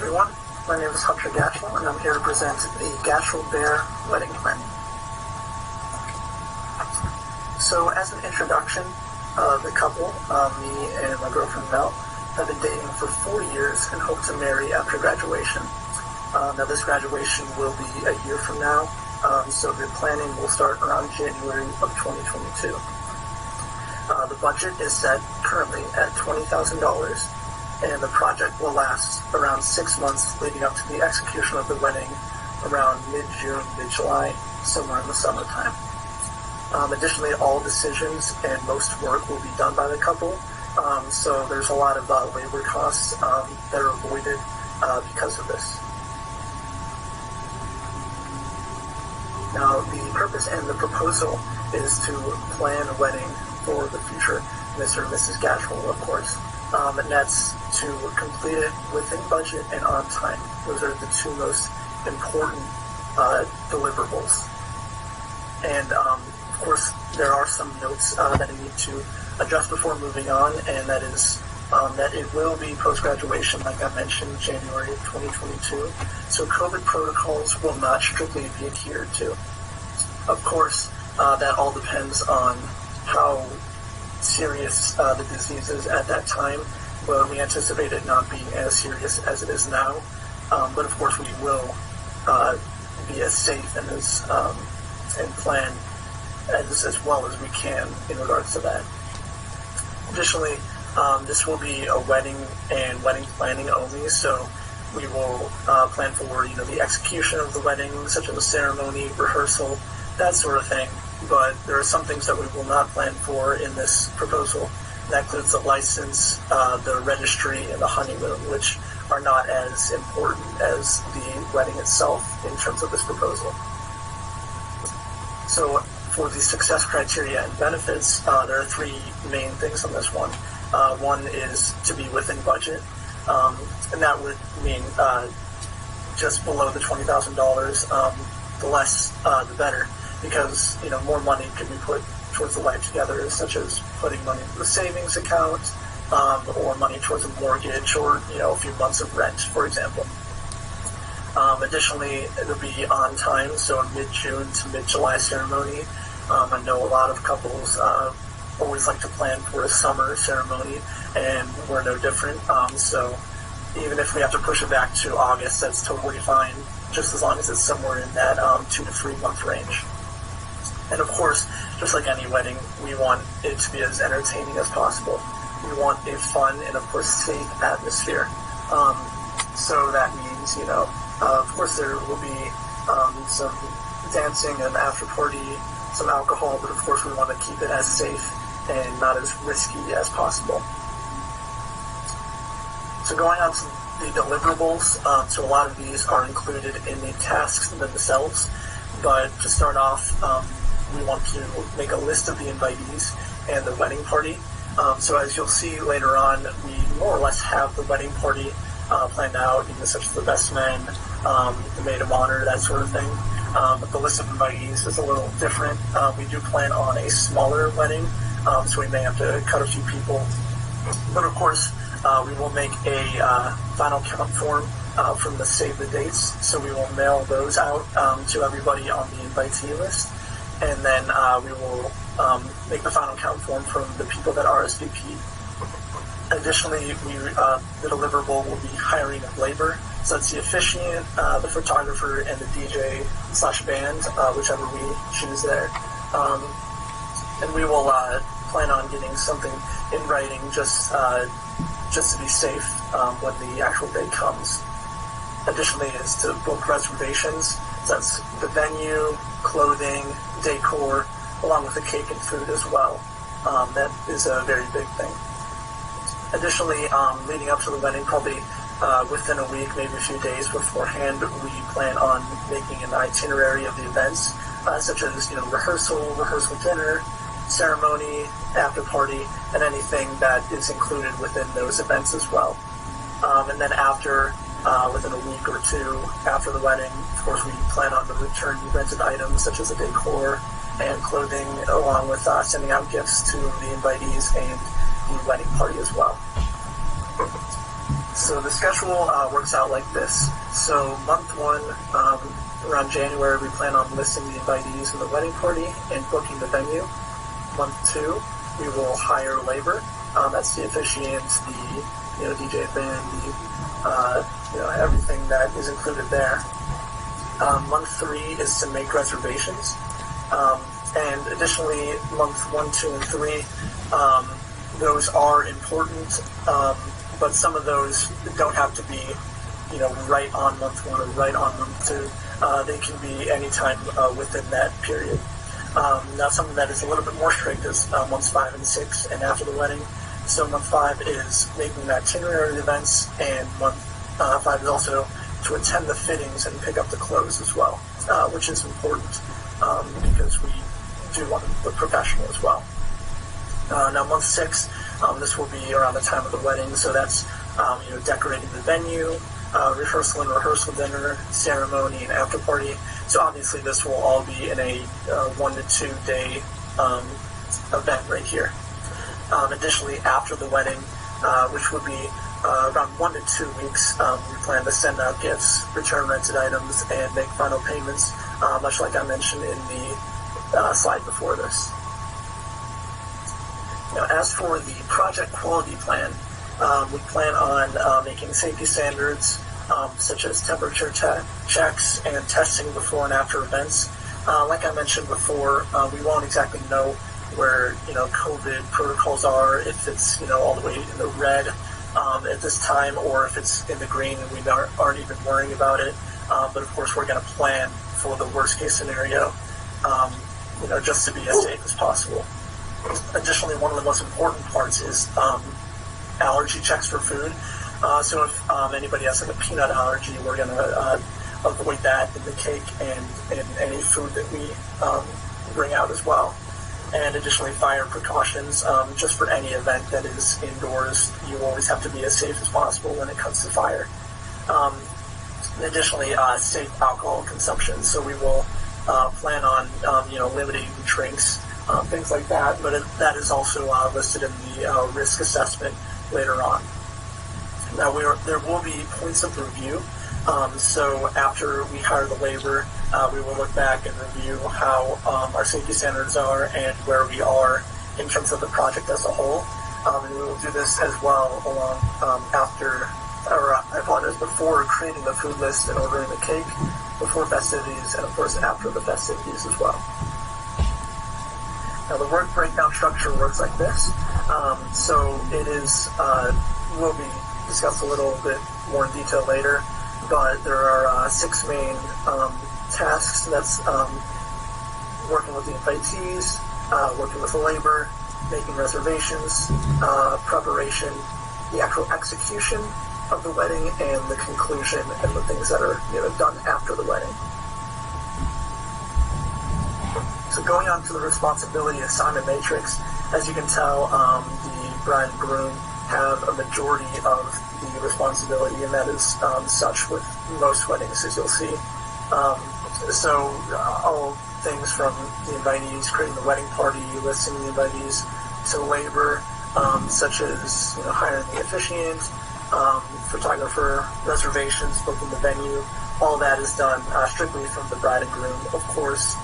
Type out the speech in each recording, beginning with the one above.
everyone. My name is Hunter Gatchell, and I'm here to present the Gatchell Bear wedding planning. So, as an introduction, the couple, me and my girlfriend Mel, have been dating for 4 years and hope to marry after graduation. Now, this graduation will be a year from now, so the planning will start around January of 2022. The budget is set currently at $20,000. And the project will last around 6 months leading up to the execution of the wedding around mid-June, mid-July, somewhere in the summertime. Additionally, all decisions and most work will be done by the couple, so there's a lot of labor costs that are avoided because of this. Now, the purpose and the proposal is to plan a wedding for the future Mr. and Mrs. Gatchell, of course. And that's to complete it within budget and on time. Those are the two most important deliverables. And of course, there are some notes that I need to address before moving on, and that is that it will be post-graduation, like I mentioned, January of 2022. So COVID protocols will not strictly be adhered to. Of course, that all depends on how serious the disease is at that time, but we anticipate it not being as serious as it is now. But of course, we will be as safe and as and plan as well as we can in regards to that. Additionally, this will be a wedding and wedding planning only, so we will plan for the execution of the wedding, such as a ceremony, rehearsal, that sort of thing. But there are some things that we will not plan for in this proposal. That includes the license, the registry, and the honeymoon, which are not as important as the wedding itself in terms of this proposal. So for the success criteria and benefits, there are three main things on this one. One is to be within budget, and that would mean just below the $20,000. The less, the better. Because more money can be put towards the wedding together, such as putting money into the savings account, or money towards a mortgage, or a few months of rent, for example. Additionally, it'll be on time, so a mid-June to mid-July ceremony. I know a lot of couples always like to plan for a summer ceremony, and we're no different. So even if we have to push it back to August, that's totally fine, just as long as it's somewhere in that 2 to 3 month range. And of course, just like any wedding, we want it to be as entertaining as possible. We want a fun and, of course, safe atmosphere. So that means, of course there will be some dancing and after party, some alcohol, but of course we want to keep it as safe and not as risky as possible. So going on to the deliverables, so a lot of these are included in the tasks themselves, but to start off, we want to make a list of the invitees and the wedding party. So as you'll see later on, we more or less have the wedding party planned out, such as the best men, the maid of honor, that sort of thing. But the list of invitees is a little different. We do plan on a smaller wedding, so we may have to cut a few people. But of course, we will make a final count form from the Save the Dates, so we will mail those out to everybody on the invitee list. And then we will make the final count form from the people that RSVP. Additionally, the deliverable will be hiring of labor. So that's the officiant, the photographer, and the DJ/band, whichever we choose there. And we will plan on getting something in writing just to be safe when the actual day comes. Additionally, is to book reservations. So that's the venue, clothing, decor, along with the cake and food as well. That is a very big thing. Additionally, leading up to the wedding, probably within a week, maybe a few days beforehand, we plan on making an itinerary of the events, such as rehearsal dinner, ceremony, after party, and anything that is included within those events as well. And then after, within a week or two after the wedding, of course, we plan on the return rented items such as the decor and clothing, along with sending out gifts to the invitees and the wedding party as well. So So the schedule works out like this. So month one, around January, we plan on listing the invitees in the wedding party and booking the venue. Month two, we will hire labor. That's the officiants, the DJ band, the everything that is included there. Month three is to make reservations, and additionally, month 1, 2, and 3, those are important, but some of those don't have to be, right on month 1 or right on month 2. They can be any time within that period. Now, something that is a little bit more strict is months 5 and 6 and after the wedding. So month 5 is making the itinerary events, and month 5 is also to attend the fittings and pick up the clothes as well, which is important because we do want to look professional as well. Now month 6, this will be around the time of the wedding, so that's decorating the venue, rehearsal and rehearsal dinner, ceremony, and after party. So obviously this will all be in a 1 to 2 day event right here. Additionally, after the wedding, which would be around 1 to 2 weeks, we plan to send out gifts, return rented items, and make final payments, much like I mentioned in the slide before this. Now, as for the project quality plan, we plan on making safety standards such as temperature checks and testing before and after events. Like I mentioned before, we won't exactly know where COVID protocols are, if it's all the way in the red at this time, or if it's in the green and we aren't even worrying about it. But of course, we're going to plan for the worst case scenario, just to be as safe as possible. Additionally, one of the most important parts is allergy checks for food. So if anybody has like a peanut allergy, we're going to avoid that in the cake and in any food that we bring out as well. And additionally, fire precautions, just for any event that is indoors, you always have to be as safe as possible when it comes to fire. Additionally, safe alcohol consumption. So we will plan on, limiting drinks, things like that, but that is also listed in the risk assessment later on. Now, there will be points of review. So after we hire the labor, we will look back and review how our safety standards are and where we are in terms of the project as a whole. And we will do this as well before creating the food list and ordering the cake, before festivities, and of course after the festivities as well. Now, the work breakdown structure works like this. So it is, will be discussed a little bit more in detail later, but there are 6 main tasks. That's working with the invitees, working with the labor, making reservations, preparation, the actual execution of the wedding, and the conclusion and the things that are done after the wedding. So going on to the responsibility assignment matrix, as you can tell, the bride and groom have a majority of the responsibility, and that is such with most weddings, as you'll see. So all things from the invitees, creating the wedding party, listing the invitees, to labor, such as hiring the officiant, photographer, reservations, booking the venue. All that is done strictly from the bride and groom. Of course,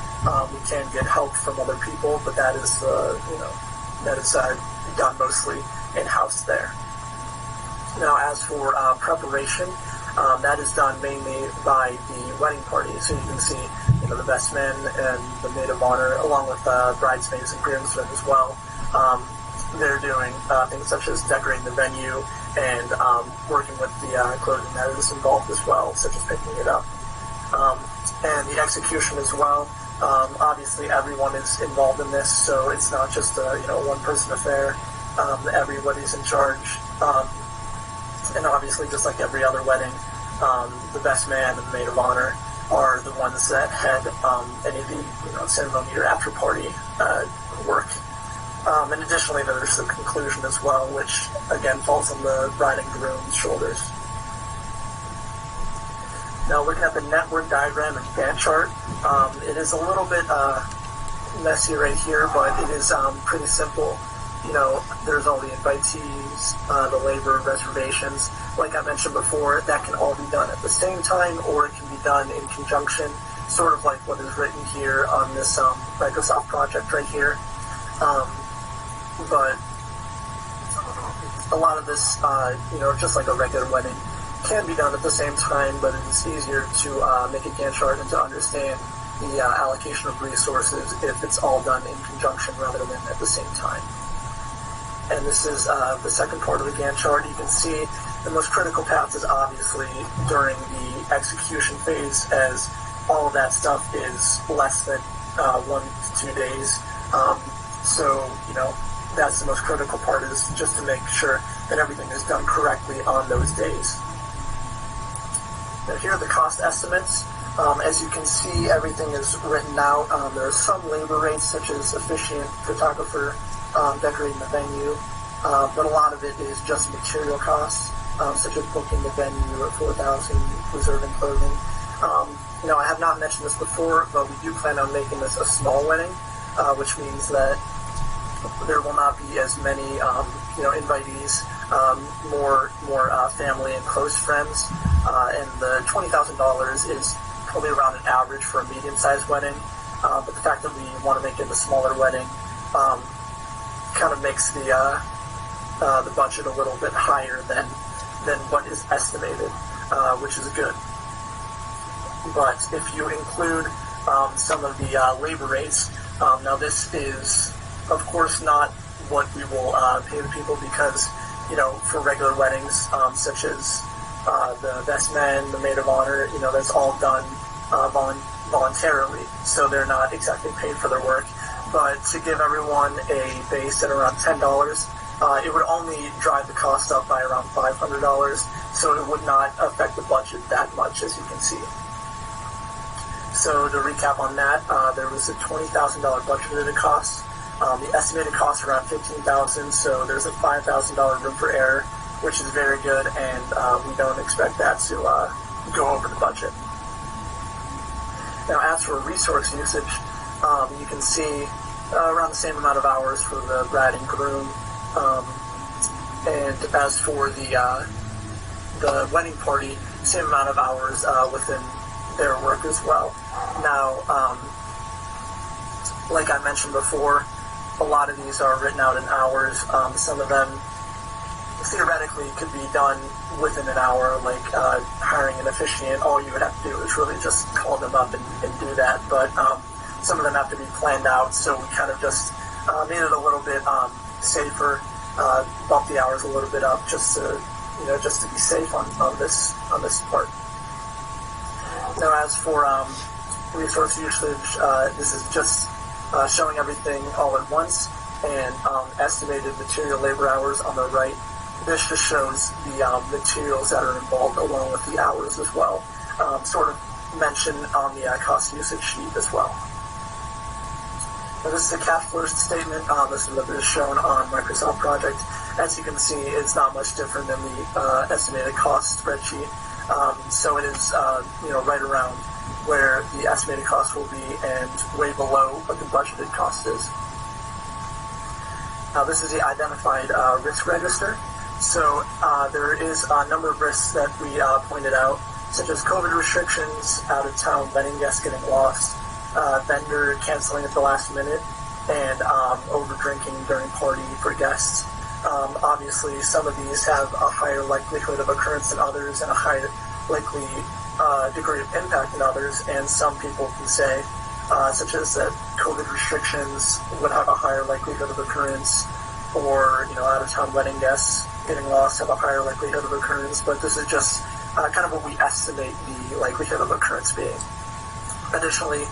we can get help from other people, but that is done mostly in-house there. Now, as for preparation, that is done mainly by the wedding party. So you can see, the best men and the maid of honor, along with bridesmaids and groomsmen as well. They're doing things such as decorating the venue and working with the clothing that is involved as well, such as picking it up. And the execution as well. Obviously, everyone is involved in this, so it's not just a one-person affair. Everybody's in charge. And obviously, just like every other wedding, the best man and the maid of honor are the ones that head any of the ceremony or after party work. And additionally, there's the conclusion as well, which again falls on the bride and groom's shoulders. Now, looking at the network diagram and Gantt chart, it is a little bit messy right here, but it is pretty simple. there's all the invitees, the labor, reservations. Like I mentioned before, that can all be done at the same time, or it can be done in conjunction, sort of like what is written here on this Microsoft project right here. But a lot of this, just like a regular wedding, can be done at the same time, but it's easier to make a Gantt chart and to understand the allocation of resources if it's all done in conjunction rather than at the same time. And this is the second part of the Gantt chart. You can see the most critical path is obviously during the execution phase, as all of that stuff is less than 1 to 2 days. So that's the most critical part, is just to make sure that everything is done correctly on those days. Now here are the cost estimates. As you can see, everything is written out. There are some labor rates, such as officiant, photographer, decorating the venue, but a lot of it is just material costs, such as booking the venue at $4,000, reserving clothing. I have not mentioned this before, but we do plan on making this a small wedding, which means that there will not be as many, invitees, more family and close friends, and the $20,000 is probably around an average for a medium-sized wedding. But the fact that we want to make it a smaller wedding kind of makes the budget a little bit higher than what is estimated, which is good. But if you include some of the labor rates, now this is, of course, not what we will pay the people, because, for regular weddings, such as the best man, the maid of honor, that's all done voluntarily, so they're not exactly paid for their work. But to give everyone a base at around $10, it would only drive the cost up by around $500, so it would not affect the budget that much, as you can see. So to recap on that, there was a $20,000 budgeted cost. The estimated cost around $15,000, so there's a $5,000 room for error, which is very good, and we don't expect that to go over the budget. Now, as for resource usage, you can see around the same amount of hours for the bride and groom, and as for the wedding party, same amount of hours within their work as well. Now, like I mentioned before, a lot of these are written out in hours. Some of them theoretically could be done within an hour, like hiring an officiant. All you would have to do is really just call them up and do that. But some of them have to be planned out, so we kind of just made it a little bit safer, bumped the hours a little bit up, just to be safe on this part. Now, as for resource usage, this is just showing everything all at once, and estimated material labor hours on the right. This just shows the materials that are involved along with the hours as well, sort of mentioned on the cost usage sheet as well. Now, this is a cash flow statement. This is what is shown on Microsoft Project. As you can see, it's not much different than the estimated cost spreadsheet. So it is, right around where the estimated cost will be and way below what the budgeted cost is. Now, this is the identified risk register. So there is a number of risks that we pointed out, such as COVID restrictions, out-of-town wedding guests getting lost, vendor canceling at the last minute, and over-drinking during party for guests. Obviously, some of these have a higher likelihood of occurrence than others, and a higher likely degree of impact than others, and some people can say, such as that COVID restrictions would have a higher likelihood of occurrence, or, out-of-town wedding guests getting lost have a higher likelihood of occurrence, but this is just kind of what we estimate the likelihood of occurrence being. Additionally,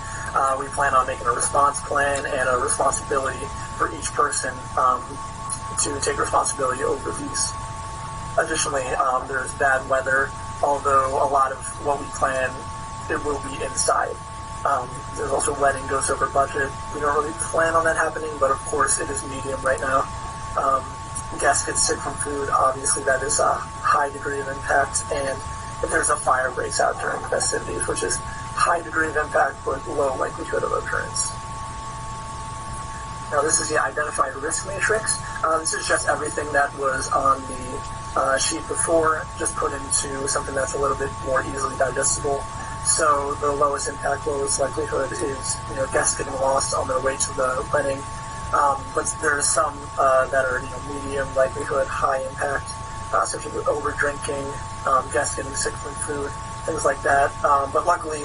we plan on making a response plan and a responsibility for each person to take responsibility over these. Additionally, there's bad weather, although a lot of what we plan, it will be inside. There's also wedding goes over budget. We don't really plan on that happening, but of course it is medium right now. Guests get sick from food, obviously that is a high degree of impact, and if there's a fire breaks out during the festivities, which is high degree of impact but low likelihood of occurrence. Now this is the identified risk matrix. This is just everything that was on the sheet before, just put into something that's a little bit more easily digestible. So the lowest impact, lowest likelihood is, guests getting lost on their way to the wedding. But there are some that are, medium likelihood, high impact, such as over drinking, guests getting sick from food, things like that. But luckily,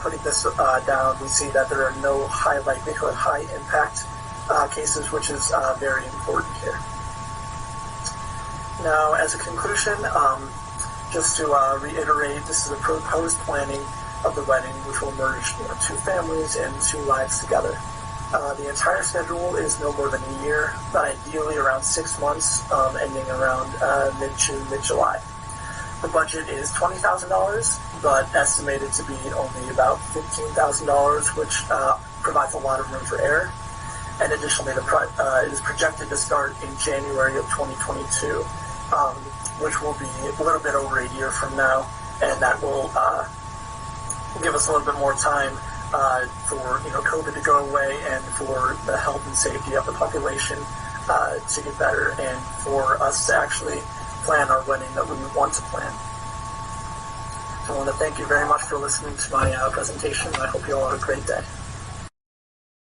putting this down, we see that there are no high likelihood, high impact cases, which is very important here. Now, as a conclusion, just to reiterate, this is a proposed planning of the wedding, which will merge two families and two lives together. The entire schedule is no more than a year, ideally around 6 months, ending around mid-June, mid-July. The budget is $20,000, but estimated to be only about $15,000, which provides a lot of room for error. And additionally, it is projected to start in January of 2022, which will be a little bit over a year from now, and that will give us a little bit more time for COVID to go away and for the health and safety of the population to get better, and for us to actually plan our wedding that we want to plan. So I want to thank you very much for listening to my presentation, and I hope you all have a great day.